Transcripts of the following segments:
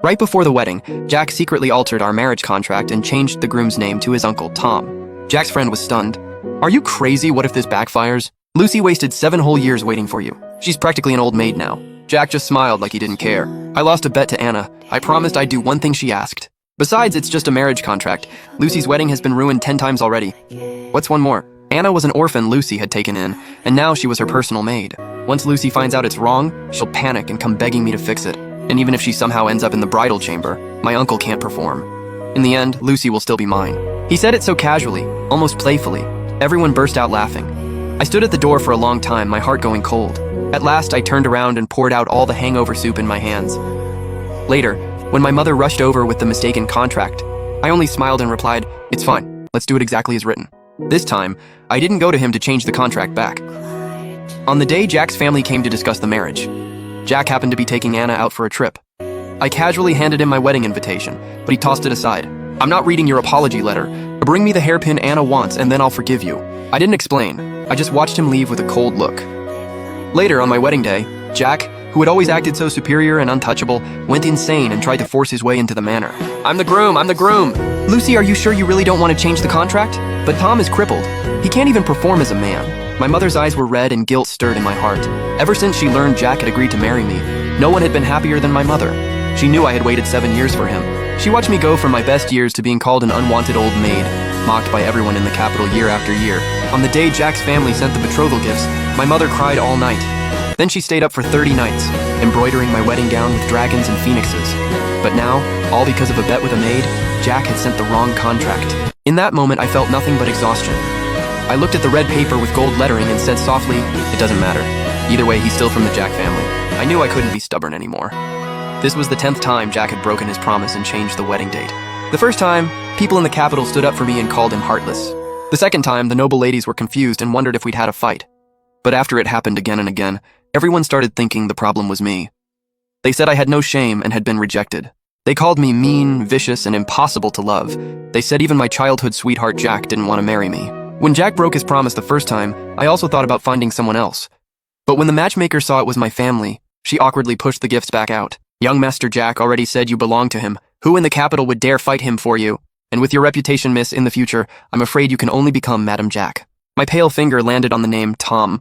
Right before the wedding, Jack secretly altered our marriage contract and changed the groom's name to his uncle, Tom. Jack's friend was stunned. "Are you crazy? What if this backfires? Lucy wasted 7 whole years waiting for you. She's practically an old maid now." Jack just smiled like he didn't care. "I lost a bet to Anna. I promised I'd do one thing she asked. Besides, it's just a marriage contract. Lucy's wedding has been ruined 10 times already. What's one more? Anna was an orphan Lucy had taken in, and now she was her personal maid. Once Lucy finds out it's wrong, she'll panic and come begging me to fix it. And even if she somehow ends up in the bridal chamber, my uncle can't perform. In the end, Lucy will still be mine." He said it so casually, almost playfully. Everyone burst out laughing. I stood at the door for a long time, my heart going cold. At last, I turned around and poured out all the hangover soup in my hands. Later, when my mother rushed over with the mistaken contract, I only smiled and replied, "It's fine. Let's do it exactly as written." This time, I didn't go to him to change the contract back. On the day Jack's family came to discuss the marriage, Jack happened to be taking Anna out for a trip. I casually handed him my wedding invitation, but he tossed it aside. "I'm not reading your apology letter. Bring me the hairpin Anna wants and then I'll forgive you." I didn't explain. I just watched him leave with a cold look. Later on my wedding day, Jack, who had always acted so superior and untouchable, went insane and tried to force his way into the manor. I'm the groom! "Lucy, are you sure you really don't want to change the contract? But Tom is crippled. He can't even perform as a man." My mother's eyes were red and guilt stirred in my heart. Ever since she learned Jack had agreed to marry me, no one had been happier than my mother. She knew I had waited 7 years for him. She watched me go from my best years to being called an unwanted old maid, mocked by everyone in the capital year after year. On the day Jack's family sent the betrothal gifts, my mother cried all night. Then she stayed up for 30 nights, embroidering my wedding gown with dragons and phoenixes. But now, all because of a bet with a maid, Jack had sent the wrong contract. In that moment, I felt nothing but exhaustion. I looked at the red paper with gold lettering and said softly, "It doesn't matter. Either way, he's still from the Jack family." I knew I couldn't be stubborn anymore. This was the 10th time Jack had broken his promise and changed the wedding date. The first time, people in the capital stood up for me and called him heartless. The second time, the noble ladies were confused and wondered if we'd had a fight. But after it happened again and again, everyone started thinking the problem was me. They said I had no shame and had been rejected. They called me mean, vicious, and impossible to love. They said even my childhood sweetheart Jack didn't want to marry me. When Jack broke his promise the first time, I also thought about finding someone else. But when the matchmaker saw it was my family, she awkwardly pushed the gifts back out. "Young Master Jack already said you belonged to him. Who in the capital would dare fight him for you? And with your reputation, miss, in the future, I'm afraid you can only become Madam Jack." My pale finger landed on the name Tom.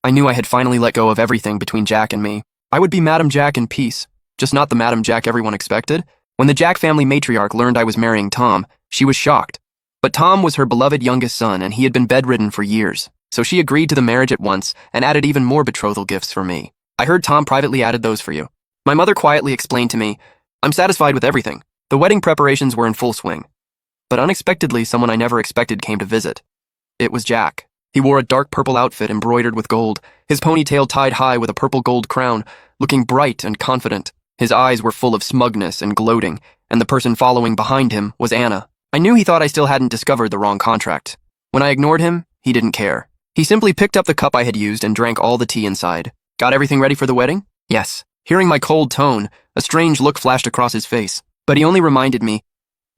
I knew I had finally let go of everything between Jack and me. I would be Madam Jack in peace, just not the Madam Jack everyone expected. When the Jack family matriarch learned I was marrying Tom, she was shocked. But Tom was her beloved youngest son, and he had been bedridden for years. So she agreed to the marriage at once and added even more betrothal gifts for me. "I heard Tom privately added those for you." My mother quietly explained to me, "I'm satisfied with everything." The wedding preparations were in full swing. But unexpectedly, someone I never expected came to visit. It was Jack. He wore a dark purple outfit embroidered with gold, his ponytail tied high with a purple gold crown, looking bright and confident. His eyes were full of smugness and gloating, and the person following behind him was Anna. I knew he thought I still hadn't discovered the wrong contract. When I ignored him, he didn't care. He simply picked up the cup I had used and drank all the tea inside. "Got everything ready for the wedding?" "Yes." Hearing my cold tone, a strange look flashed across his face, but he only reminded me,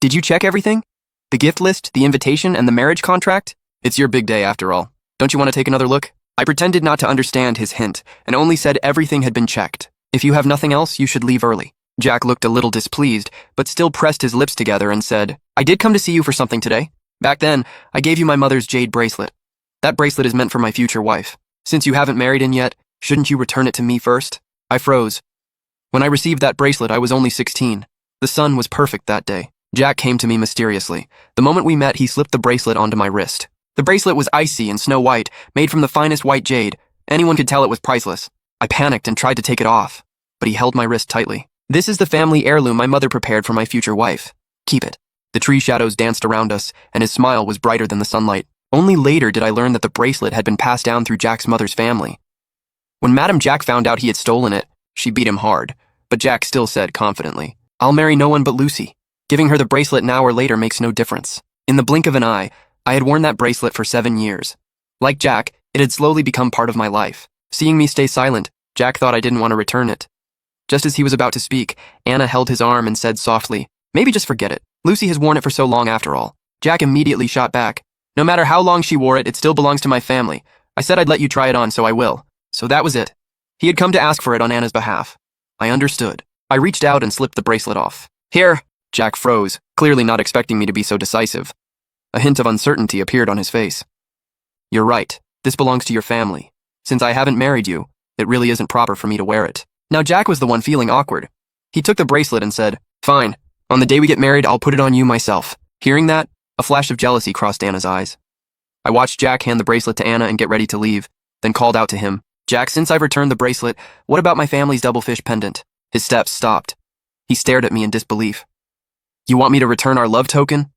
"Did you check everything? The gift list, the invitation, and the marriage contract? It's your big day after all. Don't you want to take another look?" I pretended not to understand his hint and only said everything had been checked. "If you have nothing else, you should leave early." Jack looked a little displeased, but still pressed his lips together and said, "I did come to see you for something today. Back then, I gave you my mother's jade bracelet. That bracelet is meant for my future wife. Since you haven't married in yet, shouldn't you return it to me first?" I froze. When I received that bracelet, I was only 16. The sun was perfect that day. Jack came to me mysteriously. The moment we met, he slipped the bracelet onto my wrist. The bracelet was icy and snow white, made from the finest white jade. Anyone could tell it was priceless. I panicked and tried to take it off, but he held my wrist tightly. "This is the family heirloom my mother prepared for my future wife. Keep it." The tree shadows danced around us, and his smile was brighter than the sunlight. Only later did I learn that the bracelet had been passed down through Jack's mother's family. When Madam Jack found out he had stolen it, she beat him hard, but Jack still said confidently, "I'll marry no one but Lucy. Giving her the bracelet now or later makes no difference." In the blink of an eye, I had worn that bracelet for 7 years. Like Jack, it had slowly become part of my life. Seeing me stay silent, Jack thought I didn't want to return it. Just as he was about to speak, Anna held his arm and said softly, "Maybe just forget it. Lucy has worn it for so long after all." Jack immediately shot back, "No matter how long she wore it, it still belongs to my family. I said I'd let you try it on, so I will." So that was it. He had come to ask for it on Anna's behalf. I understood. I reached out and slipped the bracelet off. Here! Jack froze, clearly not expecting me to be so decisive. A hint of uncertainty appeared on his face. You're right. This belongs to your family. Since I haven't married you, it really isn't proper for me to wear it. Now Jack was the one feeling awkward. He took the bracelet and said, Fine. On the day we get married, I'll put it on you myself. Hearing that, a flash of jealousy crossed Anna's eyes. I watched Jack hand the bracelet to Anna and get ready to leave, then called out to him, Jack, since I've returned the bracelet, what about my family's doublefish pendant? His steps stopped. He stared at me in disbelief. You want me to return our love token?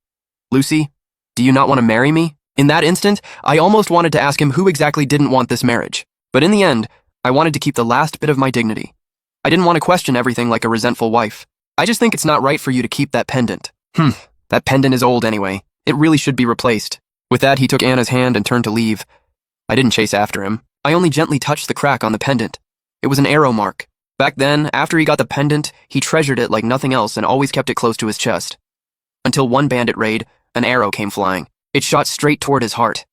Lucy, do you not want to marry me? In that instant, I almost wanted to ask him who exactly didn't want this marriage. But in the end, I wanted to keep the last bit of my dignity. I didn't want to question everything like a resentful wife. I just think it's not right for you to keep that pendant. That pendant is old anyway. It really should be replaced. With that, he took Anna's hand and turned to leave. I didn't chase after him. I only gently touched the crack on the pendant. It was an arrow mark. Back then, after he got the pendant, he treasured it like nothing else and always kept it close to his chest. Until one bandit raid, an arrow came flying. It shot straight toward his heart.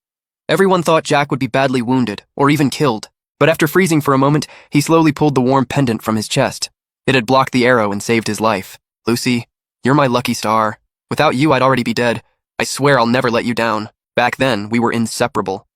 Everyone thought Jack would be badly wounded, or even killed. But after freezing for a moment, he slowly pulled the warm pendant from his chest. It had blocked the arrow and saved his life. Lucy, you're my lucky star. Without you, I'd already be dead. I swear I'll never let you down. Back then, we were inseparable.